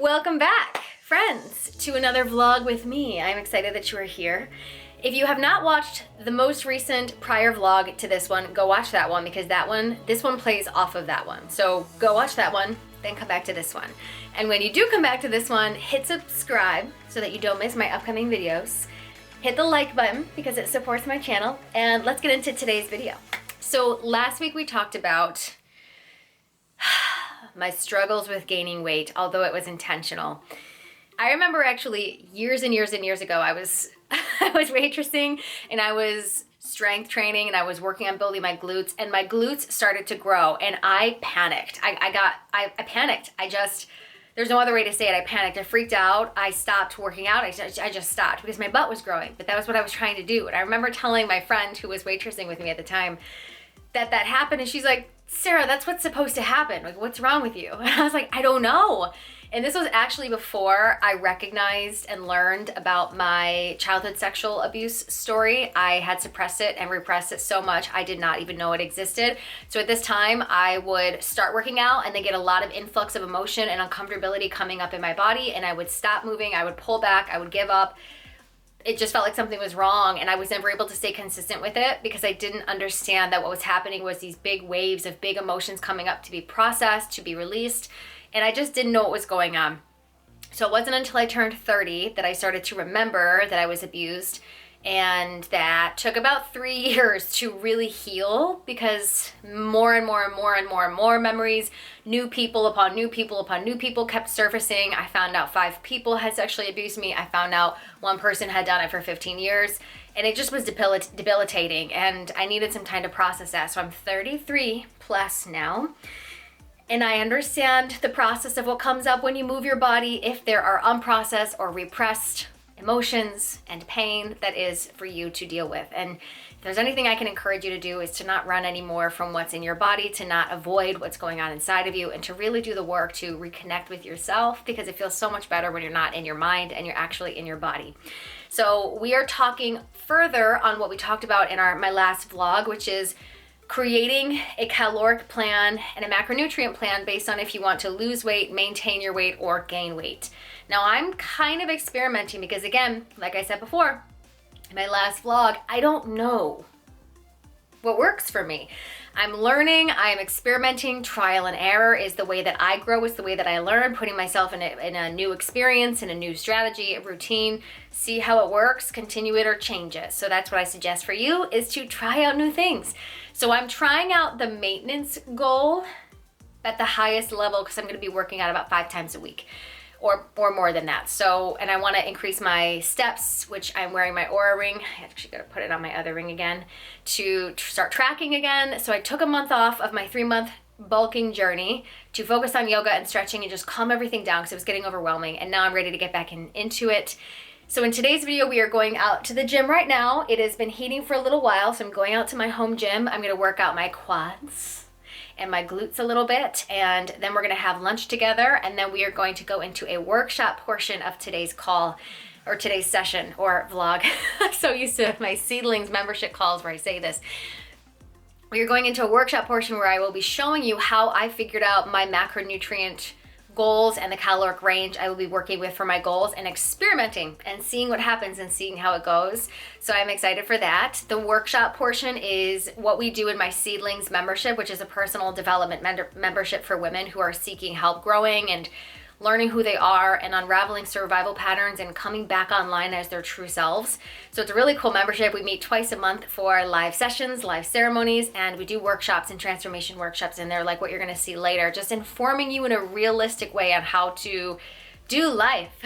Welcome back, friends, to another vlog with me. I'm excited that you are here. If you have not watched the most recent prior vlog to this one, go watch that one because this one plays off of that one. So go watch that one, then come back to this one. And when you do come back to this one, hit subscribe so that you don't miss my upcoming videos. Hit the like button because it supports my channel, and let's get into today's video. So last week we talked about my struggles with gaining weight, although it was intentional. I remember actually years and years and years ago, I was waitressing and I was strength training and I was working on building my glutes, and my glutes started to grow and I panicked. I panicked. There's no other way to say it. I panicked. I freaked out. I stopped working out. I just stopped because my butt was growing, but that was what I was trying to do. And I remember telling my friend who was waitressing with me at the time that happened, and she's like, Sarah, that's what's supposed to happen. Like, what's wrong with you? And I was like, I don't know. And this was actually before I recognized and learned about my childhood sexual abuse story. I had suppressed it and repressed it so much, I did not even know it existed. So at this time, I would start working out and then get a lot of influx of emotion and uncomfortability coming up in my body, and I would stop moving, I would pull back, I would give up. It just felt like something was wrong, and I was never able to stay consistent with it because I didn't understand that what was happening was these big waves of big emotions coming up to be processed, to be released, and I just didn't know what was going on. So it wasn't until I turned 30 that I started to remember that I was abused, and that took about 3 years to really heal because more and more and more and more and more memories, new people upon new people upon new people kept surfacing. I found out 5 people had sexually abused me. I found out one person had done it for 15 years, and it just was debilitating, and I needed some time to process that. So I'm 33 plus now, and I understand the process of what comes up when you move your body if there are unprocessed or repressed emotions and pain that is for you to deal with. And if there's anything I can encourage you to do is to not run anymore from what's in your body, to not avoid what's going on inside of you, and to really do the work to reconnect with yourself, because it feels so much better when you're not in your mind and you're actually in your body. So we are talking further on what we talked about in my last vlog, which is creating a caloric plan and a macronutrient plan based on if you want to lose weight, maintain your weight, or gain weight. Now I'm kind of experimenting because, again, like I said before in my last vlog, I don't know what works for me. I'm learning, I'm experimenting. Trial and error is the way that I grow, is the way that I learn, putting myself in a new experience, in a new strategy, a routine, see how it works, continue it or change it. So that's what I suggest for you, is to try out new things. So I'm trying out the maintenance goal at the highest level because I'm gonna be working out about 5 times a week. Or more than that. So, and I want to increase my steps, which I'm wearing my Oura ring. I actually got to put it on my other ring again to start tracking again. So I took a month off of my 3-month bulking journey to focus on yoga and stretching and just calm everything down because it was getting overwhelming. And now I'm ready to get back into it. So in today's video, we are going out to the gym right now. It has been heating for a little while, so I'm going out to my home gym. I'm going to work out my quads and my glutes a little bit, and then we're gonna have lunch together, and then we are going to go into a workshop portion of today's call, or today's session, or vlog. I'm so used to my seedlings membership calls where I say this. We are going into a workshop portion where I will be showing you how I figured out my macronutrient goals and the caloric range I will be working with for my goals, and experimenting and seeing what happens and seeing how it goes. So I'm excited for that. The workshop portion is what we do in my Seedlings membership, which is a personal development membership for women who are seeking help growing and learning who they are and unraveling survival patterns and coming back online as their true selves. So it's a really cool membership. We meet twice a month for live sessions, live ceremonies, and we do workshops and transformation workshops in there, like what you're gonna see later, just informing you in a realistic way on how to do life.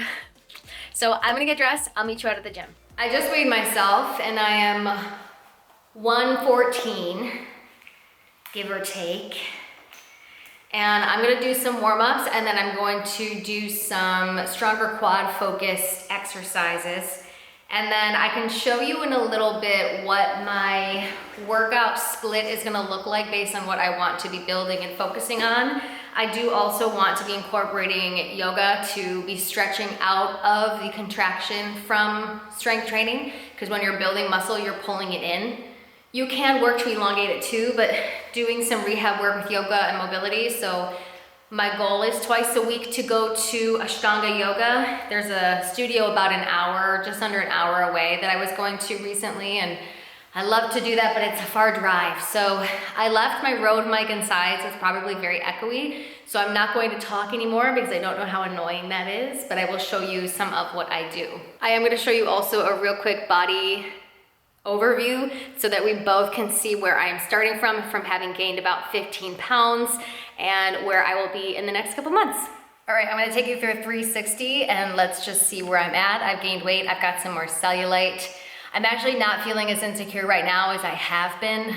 So I'm gonna get dressed. I'll meet you out at the gym. I just weighed myself and I am 114, give or take. And I'm gonna do some warm-ups, and then I'm going to do some stronger quad focused exercises. And then I can show you in a little bit what my workout split is gonna look like based on what I want to be building and focusing on. I do also want to be incorporating yoga to be stretching out of the contraction from strength training, because when you're building muscle, you're pulling it in. You can work to elongate it too, but doing some rehab work with yoga and mobility. So My goal is twice a week to go to Ashtanga Yoga. There's a studio about an hour, just under an hour away that I was going to recently, and I love to do that, but it's a far drive. So I left my Rode mic inside, so it's probably very echoey. So I'm not going to talk anymore because I don't know how annoying that is, but I will show you some of what I do. I am going to show you also a real quick body overview so that we both can see where I am starting from having gained about 15 pounds and where I will be in the next couple months. All right, I'm gonna take you through a 360 and let's just see where I'm at. I've gained weight, I've got some more cellulite. I'm actually not feeling as insecure right now as I have been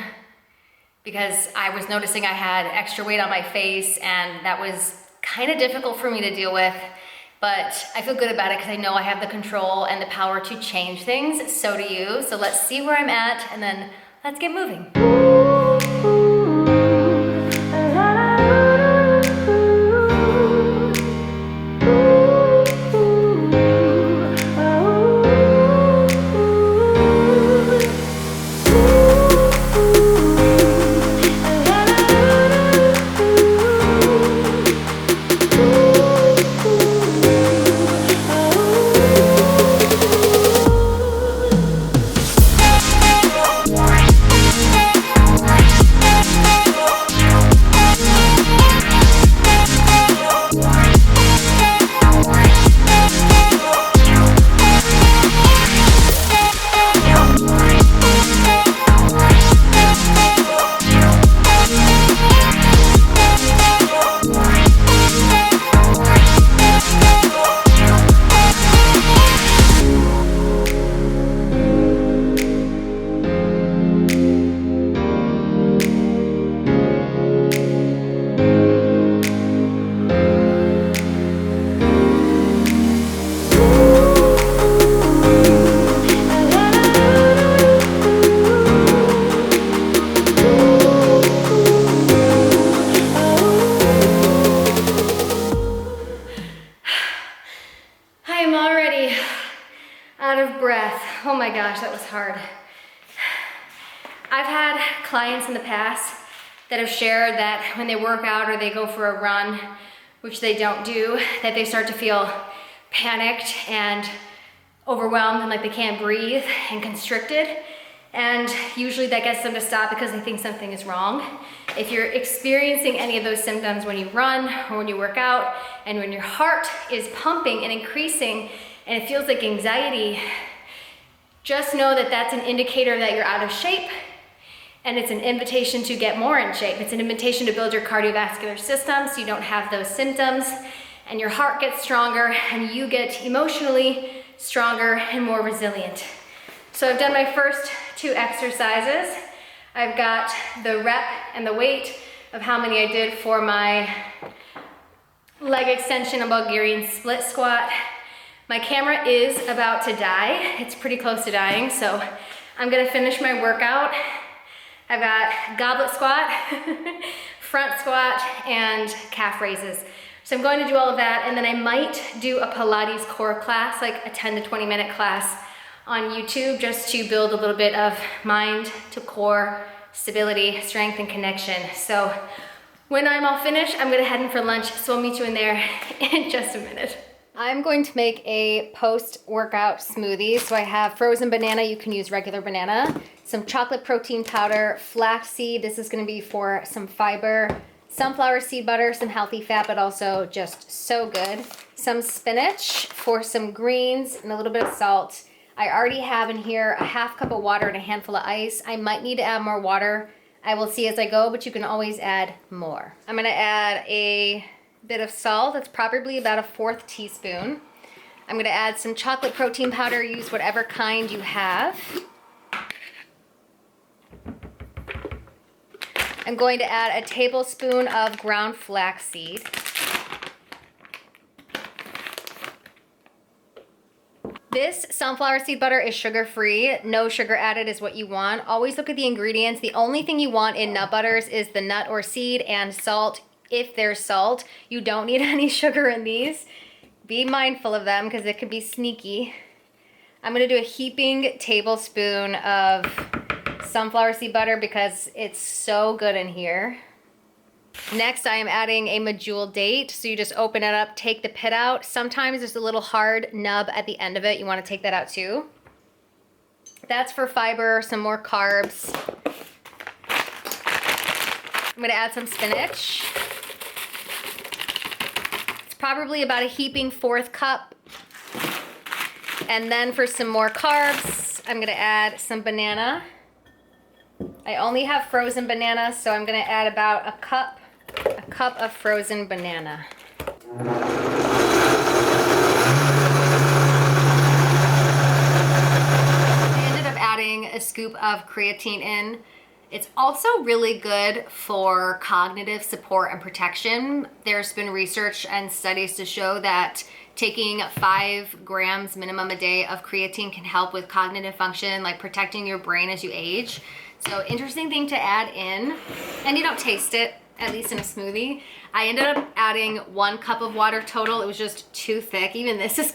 because I was noticing I had extra weight on my face and that was kind of difficult for me to deal with. But I feel good about it because I know I have the control and the power to change things. So do you. So let's see where I'm at and then let's get moving. Oh my gosh, that was hard. I've had clients in the past that have shared that when they work out or they go for a run, which they don't do, that they start to feel panicked and overwhelmed and like they can't breathe and constricted. And usually that gets them to stop because they think something is wrong. If you're experiencing any of those symptoms when you run or when you work out and when your heart is pumping and increasing and it feels like anxiety, just know that that's an indicator that you're out of shape, and it's an invitation to get more in shape. It's an invitation to build your cardiovascular system so you don't have those symptoms, and your heart gets stronger, and you get emotionally stronger and more resilient. So I've done my first 2 exercises. I've got the rep and the weight of how many I did for my leg extension and Bulgarian split squat. My camera is about to die. It's pretty close to dying, so I'm gonna finish my workout. I've got goblet squat, front squat, and calf raises. So I'm going to do all of that, and then I might do a Pilates core class, like a 10 to 20 minute class on YouTube, just to build a little bit of mind to core stability, strength, and connection. So when I'm all finished, I'm gonna head in for lunch, so I'll meet you in there in just a minute. I'm going to make a post-workout smoothie. So I have frozen banana, you can use regular banana, some chocolate protein powder, flaxseed, this is gonna be for some fiber, sunflower seed butter, some healthy fat, but also just so good. Some spinach for some greens and a little bit of salt. I already have in here a half cup of water and a handful of ice. I might need to add more water. I will see as I go, but you can always add more. I'm gonna add a bit of salt. That's probably about a 1/4 teaspoon. I'm gonna add some chocolate protein powder. Use whatever kind you have. I'm going to add a tablespoon of ground flaxseed. This sunflower seed butter is sugar-free. No sugar added is what you want. Always look at the ingredients. The only thing you want in nut butters is the nut or seed and salt. If there's salt, you don't need any sugar in these. Be mindful of them because it can be sneaky. I'm gonna do a heaping tablespoon of sunflower seed butter because it's so good in here. Next, I am adding a medjool date. So you just open it up, take the pit out. Sometimes there's a little hard nub at the end of it. You want to take that out too. That's for fiber, some more carbs. I'm gonna add some spinach. It's probably about a heaping 4th cup. And then for some more carbs, I'm gonna add some banana. I only have frozen banana, so I'm gonna add about a cup of frozen banana. I ended up adding a scoop of creatine in. It's also really good for cognitive support and protection. There's been research and studies to show that taking 5 grams minimum a day of creatine can help with cognitive function, like protecting your brain as you age. So interesting thing to add in, and you don't taste it, at least in a smoothie. I ended up adding 1 cup of water total. It was just too thick. Even this is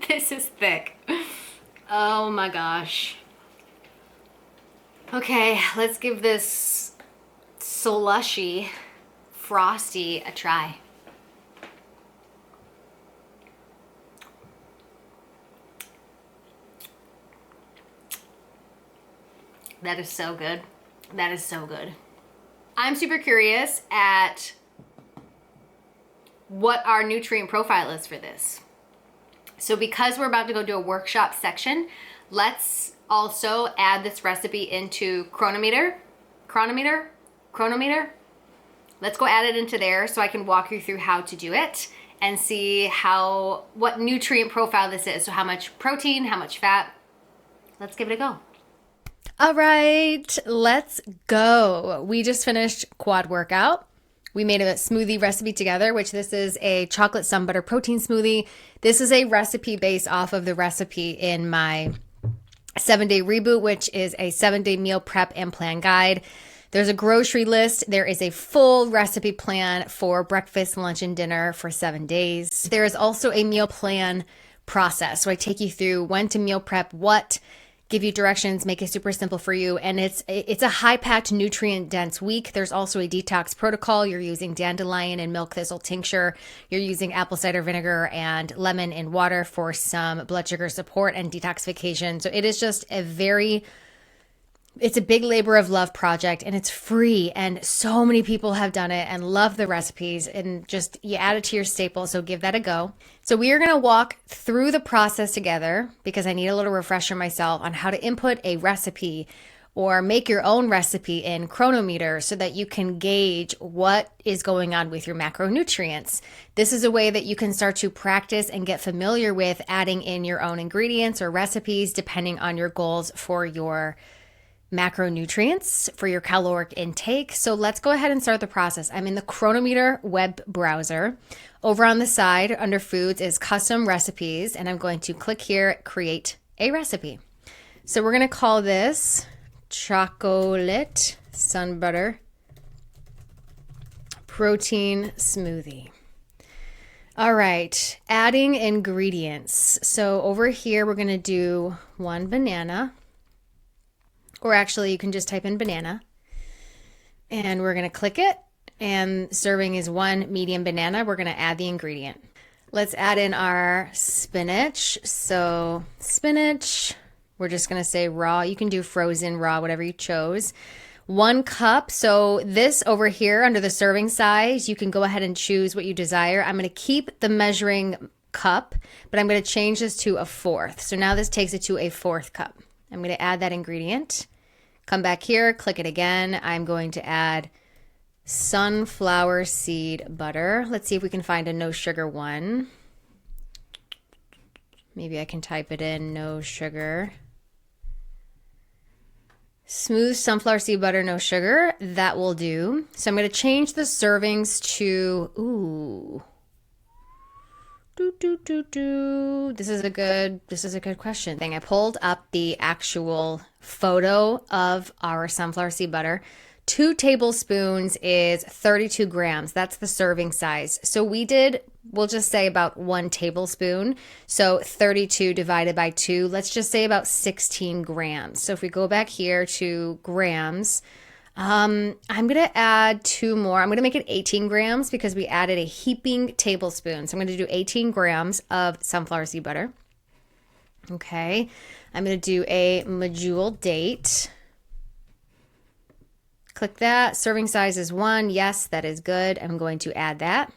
this is thick. Oh my gosh. Okay, let's give this slushy frosty a try. That is so good. That is so good. I'm super curious at what our nutrient profile is for this. So because we're about to go do a workshop section, let's also add this recipe into Cronometer. Let's go add it into there so I can walk you through how to do it and see what nutrient profile this is. So how much protein, how much fat. Let's give it a go. All right, let's go. We just finished quad workout. We made a smoothie recipe together, which this is a chocolate sun butter protein smoothie. This is a recipe based off of the recipe in my 7-day reboot, which is a 7-day meal prep and plan guide. There's a grocery list. There is a full recipe plan for breakfast, lunch, and dinner for 7 days. There is also a meal plan process. So I take you through when to meal prep what, give you directions, make it super simple for you. And it's a high-packed, nutrient-dense week. There's also a detox protocol. You're using dandelion and milk thistle tincture. You're using apple cider vinegar and lemon in water for some blood sugar support and detoxification. So it is just it's a big labor of love project, and it's free. And so many people have done it and love the recipes, and just you add it to your staple. So give that a go. So we are going to walk through the process together because I need a little refresher myself on how to input a recipe or make your own recipe in Cronometer so that you can gauge what is going on with your macronutrients. This is a way that you can start to practice and get familiar with adding in your own ingredients or recipes depending on your goals for your macronutrients, for your caloric intake. So let's go ahead and start the process. I'm in the Cronometer web browser. Over on the side under foods is custom recipes, and I'm going to click here, create a recipe. So we're going to call this chocolate sun butter protein smoothie. All right, adding ingredients. So over here, we're going to do 1 banana. Or actually, you can just type in banana. And we're going to click it. And serving is 1 medium banana. We're going to add the ingredient. Let's add in our spinach. So spinach, we're just going to say raw. You can do frozen, raw, whatever you chose. 1 cup. So this over here under the serving size, you can go ahead and choose what you desire. I'm going to keep the measuring cup, but I'm going to change this to a 1/4. So now this takes it to a 1/4 cup. I'm going to add that ingredient. Come back here, click it again. I'm going to add sunflower seed butter. Let's see if we can find a no sugar one. Maybe I can type it in, no sugar. Smooth sunflower seed butter, no sugar. That will do. So I'm going to change the servings to, This is a good question. I pulled up the actual photo of our sunflower seed butter. 2 tablespoons is 32 grams. That's the serving size. So we'll just say about 1 tablespoon. So 32 divided by 2, let's just say about 16 grams. So if we go back here to grams, I'm going to add 2 more. I'm going to make it 18 grams because we added a heaping tablespoon. So I'm going to do 18 grams of sunflower seed butter. Okay. I'm going to do a medjool date. Click that. Serving size is 1. Yes, that is good. I'm going to add that.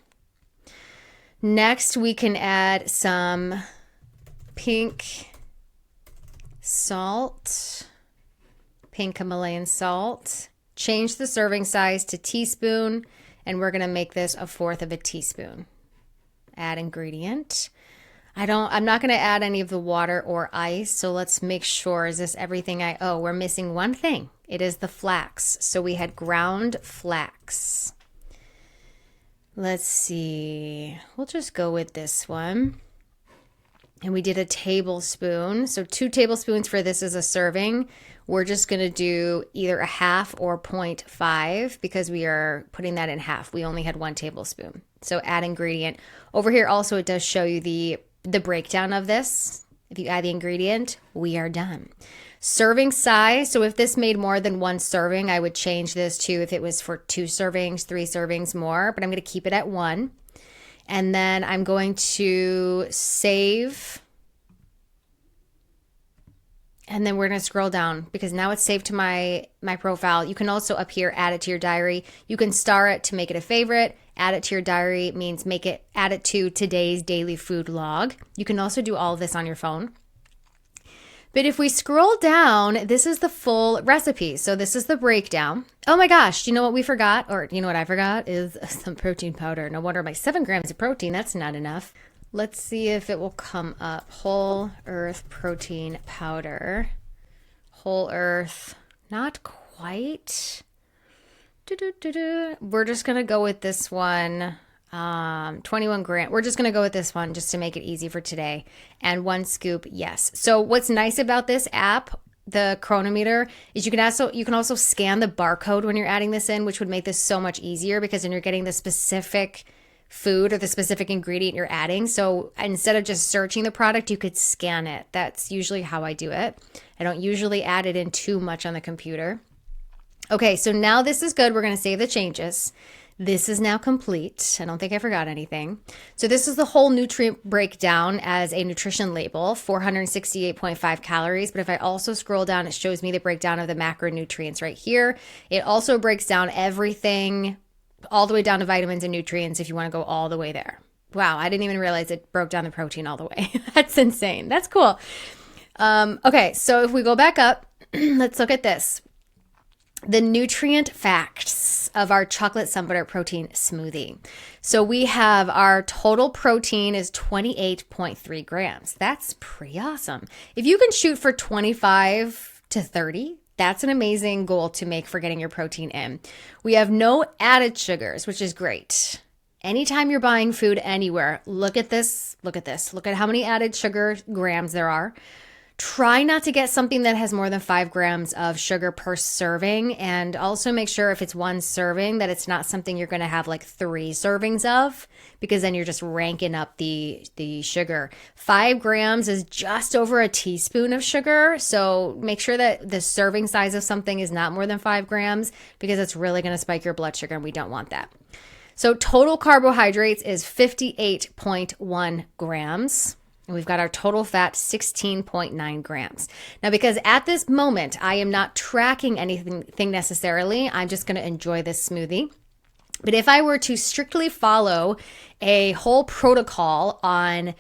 Next, we can add some pink salt, pink Himalayan salt. Change the serving size to teaspoon, and we're going to make this 1/4 of a teaspoon. Add ingredient. I'm not going to add any of the water or ice, so let's make sure, is this everything we're missing one thing. It is the flax. So we had ground flax. Let's see. We'll just go with this one. And we did a tablespoon. So 2 tablespoons for this is a serving. We're just going to do either a half or 0.5 because we are putting that in half. We only had 1 tablespoon. So add ingredient. Over here also it does show you the breakdown of this. If you add the ingredient, we are done. Serving size. So if this made more than 1 serving, I would change this to if it was for 2 servings, 3 servings more, but I'm going to keep it at 1. And then I'm going to save. And then we're going to scroll down because now it's saved to my profile. You can also up here add it to your diary. You can star it to make it a favorite. Add it to your diary means add it to today's daily food log. You can also do all of this on your phone. But if we scroll down, this is the full recipe. So this is the breakdown. Oh my gosh, you know what we forgot? Or you know what I forgot is some protein powder. No wonder my 7 grams of protein, that's not enough. Let's see if it will come up. Whole earth protein powder. Whole earth, not quite. We're just going to go with this one. 21 grams. We're just going to go with this one just to make it easy for today. And 1 scoop, yes. So what's nice about this app, the Cronometer, is you can also scan the barcode when you're adding this in, which would make this so much easier because then you're getting the specific food or the specific ingredient you're adding. So instead of just searching the product, you could scan it. That's usually how I do it. I don't usually add it in too much on the computer. Okay, so now this is good. We're going to save the changes. This is now complete. I don't think I forgot anything. So this is the whole nutrient breakdown as a nutrition label, 468.5 calories. But if I also scroll down, it shows me the breakdown of the macronutrients right here. It also breaks down everything all the way down to vitamins and nutrients if you want to go all the way there. Wow, I didn't even realize it broke down the protein all the way. That's insane. That's cool. Okay, so if we go back up, let's look at this. The nutrient facts of our chocolate sun butter protein smoothie. So we have our total protein is 28.3 grams. That's pretty awesome. If you can shoot for 25 to 30, that's an amazing goal to make for getting your protein in. We have no added sugars, which is great. Anytime you're buying food anywhere, look at this. Look at how many added sugar grams there are. Try not to get something that has more than 5 grams of sugar per serving. And also make sure if it's 1 serving that it's not something you're going to have like 3 servings of, because then you're just ranking up the sugar. 5 grams is just over a teaspoon of sugar. So make sure that the serving size of something is not more than 5 grams because it's really going to spike your blood sugar and we don't want that. So total carbohydrates is 58.1 grams. And we've got our total fat, 16.9 grams. Now, because at this moment, I am not tracking anything necessarily, I'm just going to enjoy this smoothie. But if I were to strictly follow a whole protocol on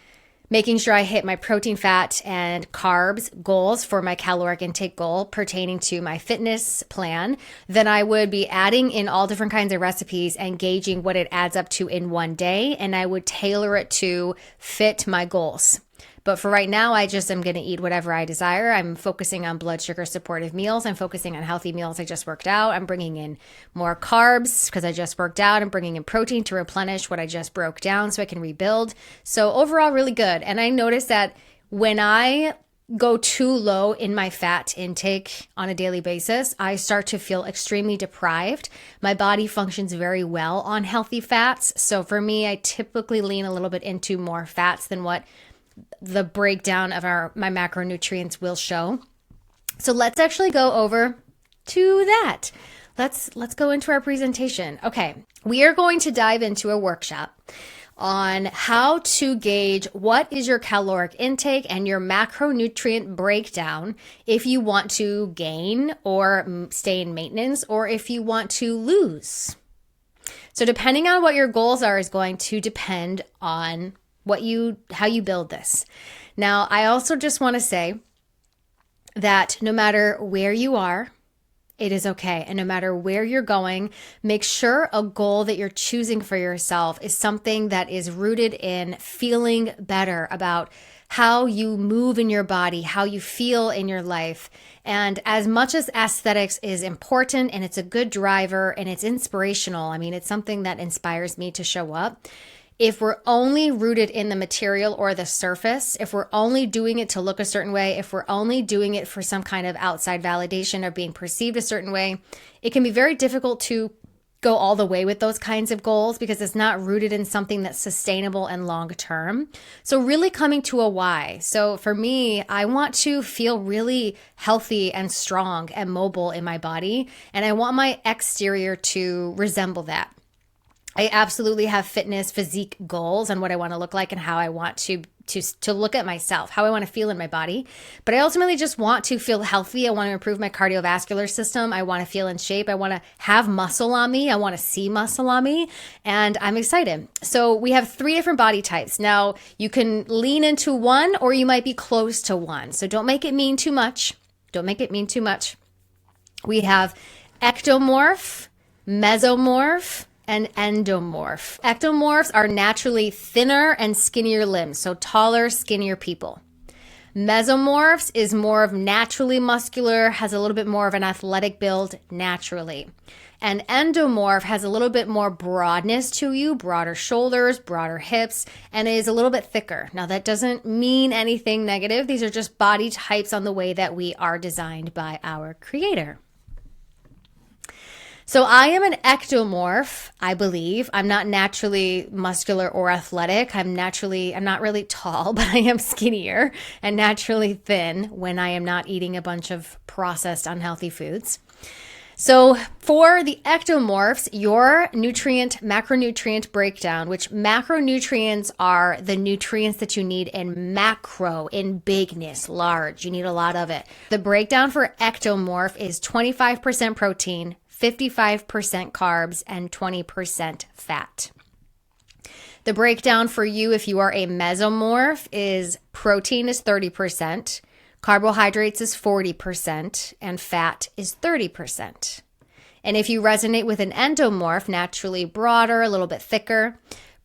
making sure I hit my protein, fat, and carbs goals for my caloric intake goal pertaining to my fitness plan, then I would be adding in all different kinds of recipes and gauging what it adds up to in one day, and I would tailor it to fit my goals. But for right now, I just am going to eat whatever I desire. I'm focusing on blood sugar supportive meals. I'm focusing on healthy meals. I just worked out. I'm bringing in more carbs because I just worked out. I'm bringing in protein to replenish what I just broke down so I can rebuild. So overall, really good. And I noticed that when I go too low in my fat intake on a daily basis, I start to feel extremely deprived. My body functions very well on healthy fats. So for me, I typically lean a little bit into more fats than what the breakdown of my macronutrients will show. So let's actually go over to that. let's go into our presentation. Okay, we are going to dive into a workshop on how to gauge what is your caloric intake and your macronutrient breakdown if you want to gain or stay in maintenance, or if you want to lose. So depending on what your goals are is going to depend on how you build this. Now, I also just want to say that no matter where you are, it is okay. And no matter where you're going, make sure a goal that you're choosing for yourself is something that is rooted in feeling better about how you move in your body, how you feel in your life. And as much as aesthetics is important and it's a good driver and it's inspirational, I mean, it's something that inspires me to show up. If we're only rooted in the material or the surface, if we're only doing it to look a certain way, if we're only doing it for some kind of outside validation or being perceived a certain way, it can be very difficult to go all the way with those kinds of goals because it's not rooted in something that's sustainable and long term. So really coming to a why. So for me, I want to feel really healthy and strong and mobile in my body, and I want my exterior to resemble that. I absolutely have fitness, physique goals on what I want to look like and how I want to look at myself, how I want to feel in my body. But I ultimately just want to feel healthy. I want to improve my cardiovascular system. I want to feel in shape. I want to have muscle on me. I want to see muscle on me. And I'm excited. So we have 3 different body types. Now, you can lean into one or you might be close to one. So don't make it mean too much. Don't make it mean too much. We have ectomorph, mesomorph, and endomorph. Ectomorphs are naturally thinner and skinnier limbs, so taller, skinnier people. Mesomorphs is more of naturally muscular, has a little bit more of an athletic build naturally. And endomorph has a little bit more broadness to you, broader shoulders, broader hips, and is a little bit thicker. Now, that doesn't mean anything negative. These are just body types on the way that we are designed by our creator. So I am an ectomorph, I believe. I'm not naturally muscular or athletic. I'm not really tall, but I am skinnier and naturally thin when I am not eating a bunch of processed unhealthy foods. So for the ectomorphs, your macronutrient breakdown, which macronutrients are the nutrients that you need in macro, in bigness, large. You need a lot of it. The breakdown for ectomorph is 25% protein, 55% carbs, and 20% fat. The breakdown for you, if you are a mesomorph, is protein is 30%, carbohydrates is 40%, and fat is 30%. And if you resonate with an endomorph, naturally broader, a little bit thicker,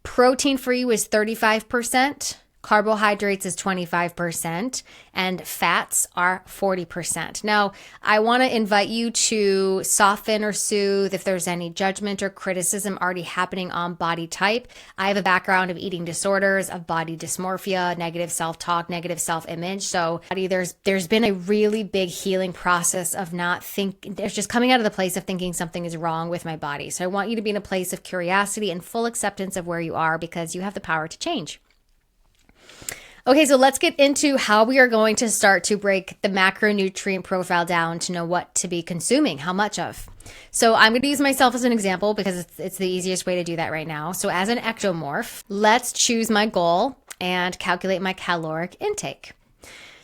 protein for you is 35%, carbohydrates is 25%, and fats are 40%. Now, I want to invite you to soften or soothe if there's any judgment or criticism already happening on body type. I have a background of eating disorders, of body dysmorphia, negative self-talk, negative self-image. So there's been a really big healing process of there's just coming out of the place of thinking something is wrong with my body. So I want you to be in a place of curiosity and full acceptance of where you are because you have the power to change. Okay, so let's get into how we are going to start to break the macronutrient profile down to know what to be consuming, how much of. So I'm going to use myself as an example because it's the easiest way to do that right now. So as an ectomorph, let's choose my goal and calculate my caloric intake.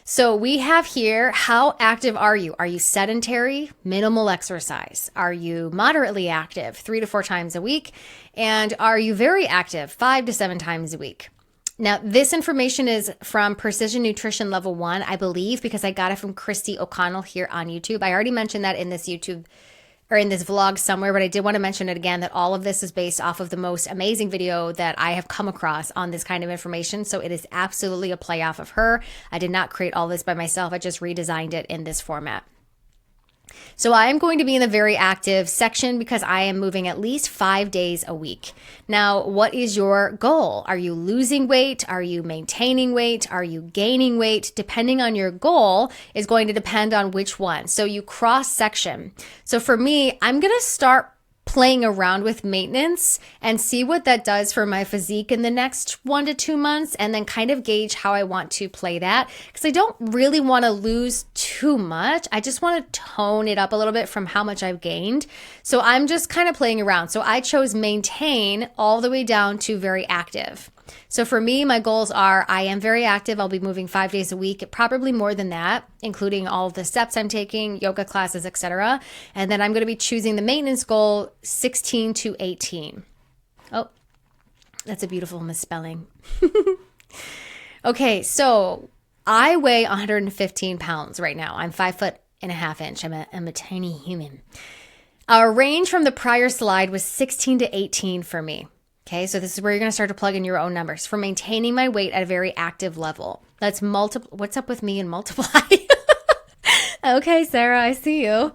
So we have here, how active are you? Are you sedentary, minimal exercise? Are you moderately active, 3 to 4 times a week? And are you very active, 5 to 7 times a week? Now, this information is from Precision Nutrition Level 1, I believe, because I got it from Christy O'Connell here on YouTube. I already mentioned that in this YouTube or in this vlog somewhere, but I did want to mention it again that all of this is based off of the most amazing video that I have come across on this kind of information. So it is absolutely a play off of her. I did not create all this by myself. I just redesigned it in this format. So I am going to be in the very active section because I am moving at least 5 days a week. Now, what is your goal? Are you losing weight? Are you maintaining weight? Are you gaining weight? Depending on your goal is going to depend on which one. So you cross section. So for me, I'm going to start playing around with maintenance and see what that does for my physique in the next 1 to 2 months, and then kind of gauge how I want to play that, because I don't really want to lose too much. I just want to tone it up a little bit from how much I've gained. So I'm just kind of playing around. So I chose maintain all the way down to very active. So for me, my goals are I am very active. I'll be moving 5 days a week, probably more than that, including all of the steps I'm taking, yoga classes, etc. And then I'm going to be choosing the maintenance goal 16 to 18. Oh, that's a beautiful misspelling. Okay, so I weigh 115 pounds right now. I'm 5'1.5". I'm a tiny human. Our range from the prior slide was 16 to 18 for me. Okay, so this is where you're going to start to plug in your own numbers for maintaining my weight at a very active level. Let's what's up with me and multiply? Okay, Sarah, I see you.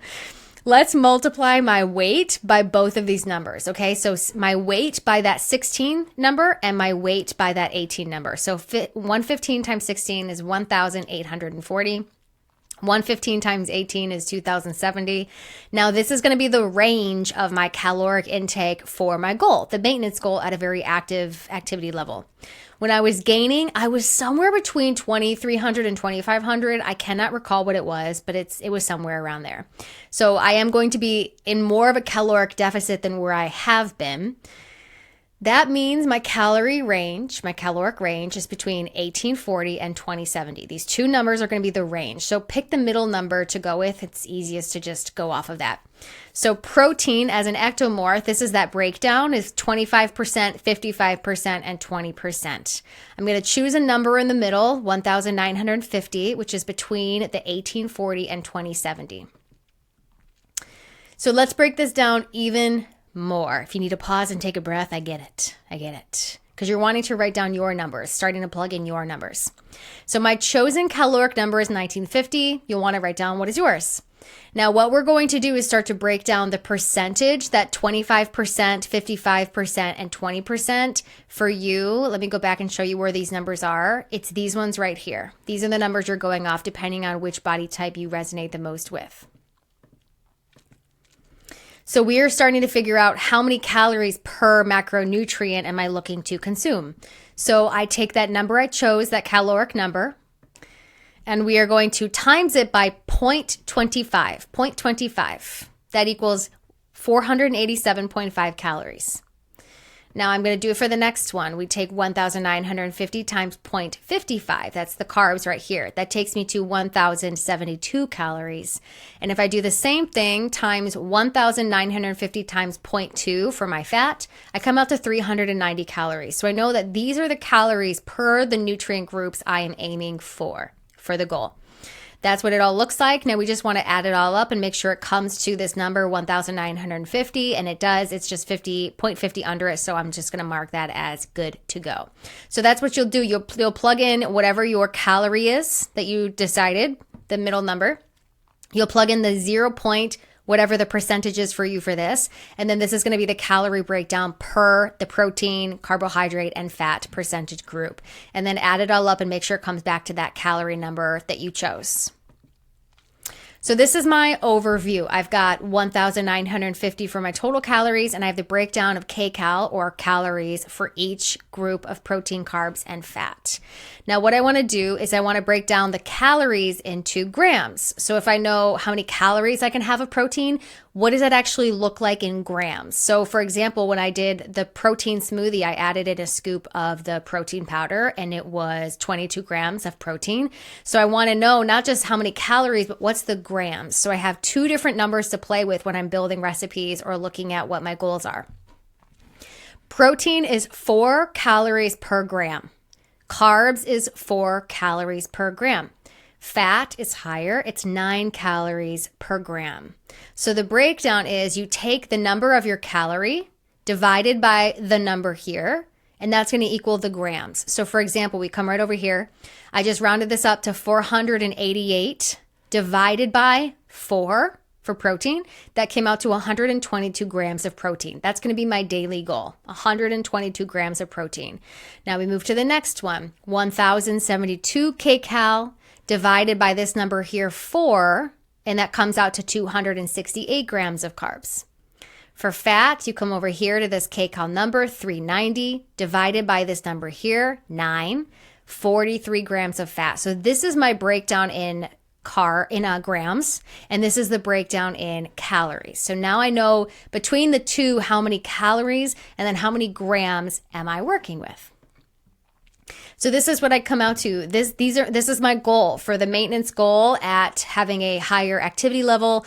Let's multiply my weight by both of these numbers. Okay, so my weight by that 16 number and my weight by that 18 number. So 115 times 16 is 1,840. 115 times 18 is 2,070. Now this is going to be the range of my caloric intake for my goal, the maintenance goal at a very active activity level. When I was gaining, I was somewhere between 2,300 and 2,500. I cannot recall what it was, but it was somewhere around there. So I am going to be in more of a caloric deficit than where I have been. That means my caloric range is between 1840 and 2070. These two numbers are going to be the range. So pick the middle number to go with. It's easiest to just go off of that. So protein as an ectomorph, this is that breakdown, is 25%, 55%, and 20%. I'm going to choose a number in the middle, 1,950, which is between the 1840 and 2070. So let's break this down even more. If you need to pause and take a breath, I get it. Because you're wanting to write down your numbers, starting to plug in your numbers. So my chosen caloric number is 1950. You'll want to write down what is yours. Now, what we're going to do is start to break down the percentage, that 25%, 55%, and 20% for you. Let me go back and show you where these numbers are. It's these ones right here. These are the numbers you're going off depending on which body type you resonate the most with. So we are starting to figure out how many calories per macronutrient am I looking to consume. So I take that number I chose, that caloric number, and we are going to times it by 0.25. 0.25. That equals 487.5 calories. Now I'm going to do it for the next one. We take 1,950 times 0.55. That's the carbs right here. That takes me to 1,072 calories. And if I do the same thing times 1,950 times 0.2 for my fat, I come out to 390 calories. So I know that these are the calories per the nutrient groups I am aiming for the goal. That's what it all looks like. Now we just want to add it all up and make sure it comes to this number 1,950, and it does. It's just 0.50 under it, so I'm just going to mark that as good to go. So that's what you'll do. You'll plug in whatever your calorie is that you decided, the middle number. You'll plug in the 0. Whatever the percentage is for you for this. And then this is going to be the calorie breakdown per the protein, carbohydrate, and fat percentage group. And then add it all up and make sure it comes back to that calorie number that you chose. So this is my overview. I've got 1,950 for my total calories, and I have the breakdown of kcal, or calories, for each group of protein, carbs, and fat. Now what I want to do is I want to break down the calories into grams. So if I know how many calories I can have of protein, what does that actually look like in grams? So for example, when I did the protein smoothie, I added in a scoop of the protein powder, and it was 22 grams of protein. So I want to know not just how many calories, but what's the grams. So I have two different numbers to play with when I'm building recipes or looking at what my goals are. Protein is 4 calories per gram. Carbs is 4 calories per gram. Fat is higher. It's 9 calories per gram. So the breakdown is you take the number of your calorie divided by the number here, and that's going to equal the grams. So for example, we come right over here. I just rounded this up to 488 divided by 4 for protein. That came out to 122 grams of protein. That's going to be my daily goal, 122 grams of protein. Now we move to the next one, 1,072 kcal divided by this number here, 4, and that comes out to 268 grams of carbs. For fat, you come over here to this kcal number, 390, divided by this number here, 9, 43 grams of fat. So this is my breakdown in grams, and this is the breakdown in calories. So now I know between the two how many calories and then how many grams am I working with. So this is what I come out to. This is my goal for the maintenance goal at having a higher activity level.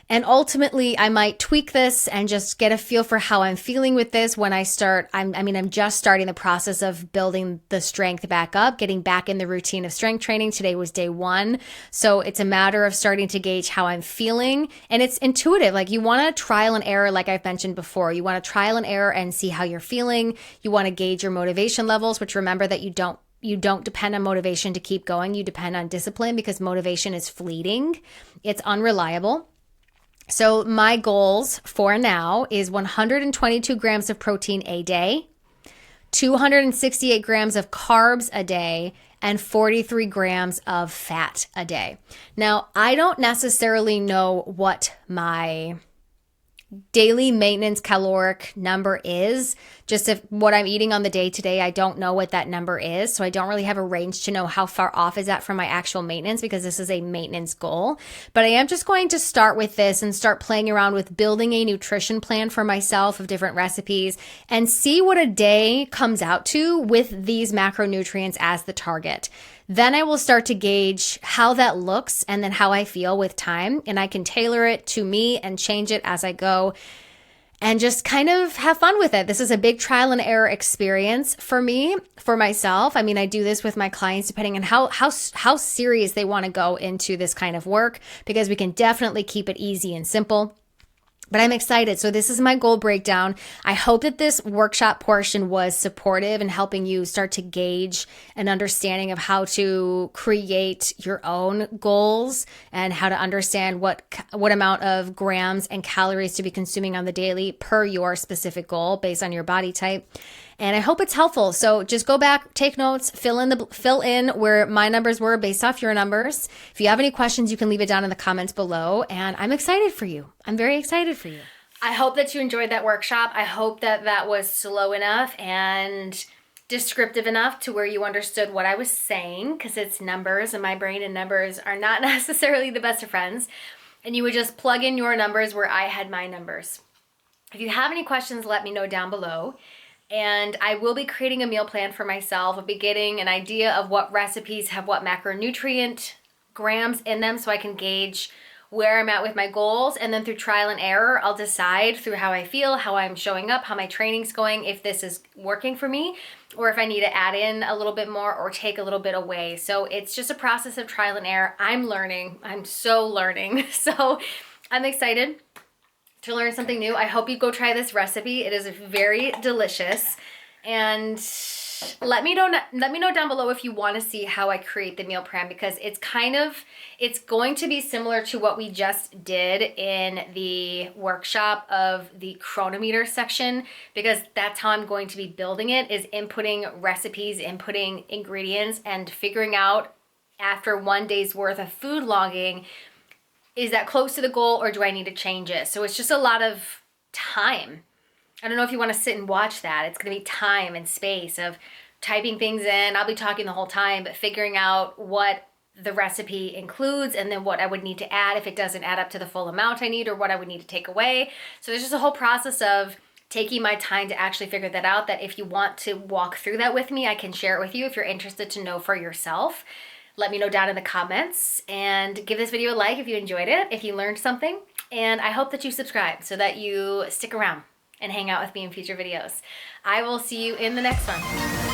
And ultimately, I might tweak this and just get a feel for how I'm feeling with this when I start. I'm just starting the process of building the strength back up, getting back in the routine of strength training. Today was day 1. So it's a matter of starting to gauge how I'm feeling. And it's intuitive. Like, you want to trial and error, like I've mentioned before. You want to trial and error and see how you're feeling. You want to gauge your motivation levels, which, remember that you don't depend on motivation to keep going. You depend on discipline, because motivation is fleeting. It's unreliable. So my goals for now is 122 grams of protein a day, 268 grams of carbs a day, and 43 grams of fat a day. Now, I don't necessarily know what my daily maintenance caloric number is. Just if what I'm eating on the day today, I don't know what that number is. So I don't really have a range to know how far off is that from my actual maintenance, because this is a maintenance goal. But I am just going to start with this and start playing around with building a nutrition plan for myself of different recipes and see what a day comes out to with these macronutrients as the target. Then I will start to gauge how that looks and then how I feel with time. And I can tailor it to me and change it as I go and just kind of have fun with it. This is a big trial and error experience for me, for myself. I mean, I do this with my clients depending on how serious they want to go into this kind of work, because we can definitely keep it easy and simple. But I'm excited. So this is my goal breakdown. I hope that this workshop portion was supportive in helping you start to gauge an understanding of how to create your own goals and how to understand what amount of grams and calories to be consuming on the daily per your specific goal based on your body type. And I hope it's helpful. So just go back, take notes, fill in where my numbers were based off your numbers. If you have any questions, you can leave it down in the comments below. And I'm excited for you. I'm very excited for you. I hope that you enjoyed that workshop. I hope that that was slow enough and descriptive enough to where you understood what I was saying, because it's numbers and my brain and numbers are not necessarily the best of friends. And you would just plug in your numbers where I had my numbers. If you have any questions, let me know down below. And I will be creating a meal plan for myself. I'll be getting an idea of what recipes have what macronutrient grams in them so I can gauge where I'm at with my goals. And then through trial and error, I'll decide through how I feel, how I'm showing up, how my training's going, if this is working for me, or if I need to add in a little bit more or take a little bit away. So it's just a process of trial and error. I'm learning. I'm so learning. So I'm excited to learn something new. I hope you go try this recipe. It is very delicious. And let me know down below if you want to see how I create the meal plan, because it's going to be similar to what we just did in the workshop of the Cronometer section, because that's how I'm going to be building it, is inputting recipes, inputting ingredients, and figuring out after 1 day's worth of food logging, is that close to the goal or do I need to change it? So it's just a lot of time. I don't know if you want to sit and watch that. It's going to be time and space of typing things in. I'll be talking the whole time, but figuring out what the recipe includes and then what I would need to add if it doesn't add up to the full amount I need, or what I would need to take away. So there's just a whole process of taking my time to actually figure that out, that if you want to walk through that with me, I can share it with you if you're interested to know for yourself. Let me know down in the comments, and give this video a like if you enjoyed it, if you learned something. And I hope that you subscribe so that you stick around and hang out with me in future videos. I will see you in the next one.